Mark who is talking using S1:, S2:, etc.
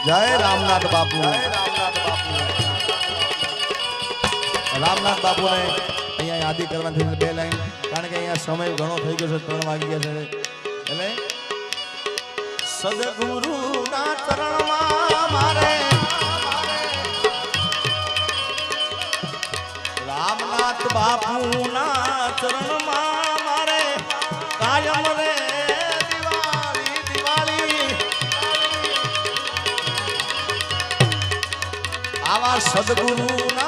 S1: જય રામનાથ બાપુ રામનાથ બાપુને અહીંયા યાદી કરવાની બે લાઈન કારણ કે અહીંયા સમય ઘણો થઈ ગયો છે 3 વાગી ગયા છે એટલે સદગુરુના ચરણમાં મારે રામનાથ બાપુના ચરણમાં મારે કાયમ રે દિવાળી દિવાળી આવા સદગુરુના